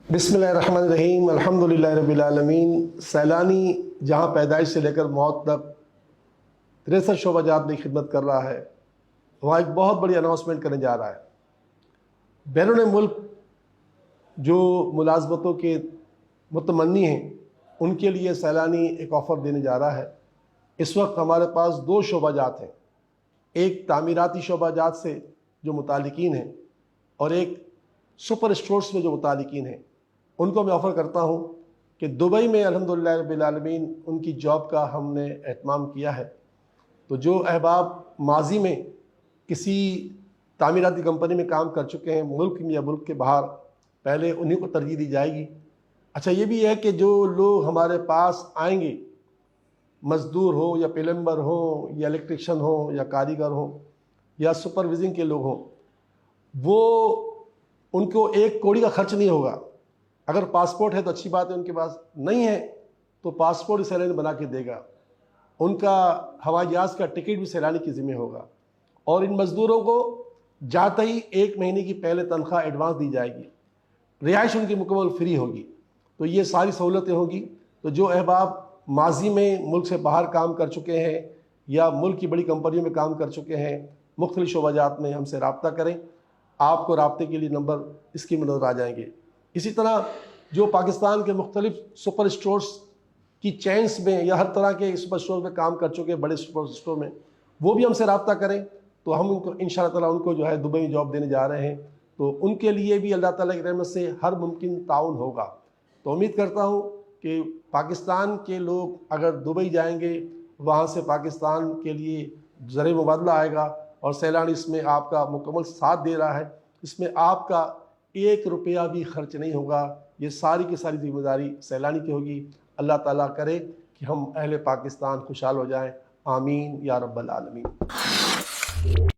बिस्मिल्लाहिर्रहमानिर्रहीम अल्हम्दुलिल्लाहि रब्बिल आलमीन। सैलानी जहाँ पैदाइश से लेकर मौत तक 63 शोबाजात में खिदमत कर रहा है, वहाँ एक बहुत बड़ी अनाउंसमेंट करने जा रहा है। बैरून मुल्क जो मुलाजमतों के मुतमन्नी हैं, उनके लिए सैलानी एक ऑफ़र देने जा रहा है। इस वक्त हमारे पास 2 शोबाजात हैं, एक तामीराती शोबाजात से जो मुतालिकीन हैं और एक सुपर स्टोर्स में जो मुतालिकीन हैं। उनको मैं ऑफ़र करता हूँ कि दुबई में अल्हम्दुलिल्लाह रब्बिल आलमीन उनकी जॉब का हमने एहतमाम किया है। तो जो अहबाब माजी में किसी तामीराती कंपनी में काम कर चुके हैं मुल्क में या मुल्क के बाहर, पहले उन्हीं को तरजीह दी जाएगी। अच्छा, ये भी है कि जो लोग हमारे पास आएंगे, मज़दूर हो या प्लम्बर हो या इलेक्ट्रिशियन हो या कारीगर हो या सुपरविज़िंग के लोग हों, वो उनको एक कौड़ी का खर्च नहीं होगा। अगर पासपोर्ट है तो अच्छी बात है, उनके पास नहीं है तो पासपोर्ट सैलानी बना के देगा। उनका हवाई जहाज़ का टिकट भी सैलानी की ज़िम्मे होगा। और इन मज़दूरों को जाते ही 1 महीने की पहले तनख्वाह एडवांस दी जाएगी, रिहाइश उनकी मुकम्मल फ्री होगी। तो ये सारी सहूलतें होंगी। तो जो अहबाब माजी में मुल्क से बाहर काम कर चुके हैं या मुल्क की बड़ी कंपनियों में काम कर चुके हैं, मुख्तलिफ शोबाजात में, हमसे रब्ता करें। आपको राब्ते के लिए नंबर इसकी में नज़र आ जाएंगे। इसी तरह जो पाकिस्तान के मुख्तलिफ सुपर स्टोर्स की चेन्स में या हर तरह के सुपर स्टोर में काम कर चुके हैं, बड़े सुपर स्टोर में, वो भी हमसे रब्ता करें तो हम उनको इंशाअल्लाह ताला उनको जो है दुबई में जॉब देने जा रहे हैं। तो उनके लिए भी अल्लाह ताला की रहमत से हर मुमकिन ताउन होगा। तो उम्मीद करता हूँ कि पाकिस्तान के लोग अगर दुबई जाएंगे, वहाँ से पाकिस्तान के लिए ज़र मुबादला आएगा और सैलानी इसमें आपका मुकम्मल साथ दे रहा है। इसमें आपका 1 रुपया भी खर्च नहीं होगा। ये सारी की सारी जिम्मेदारी सैलानी की होगी। अल्लाह ताला करे कि हम अहले पाकिस्तान खुशहाल हो जाएं। आमीन या रब्बल आलमीन।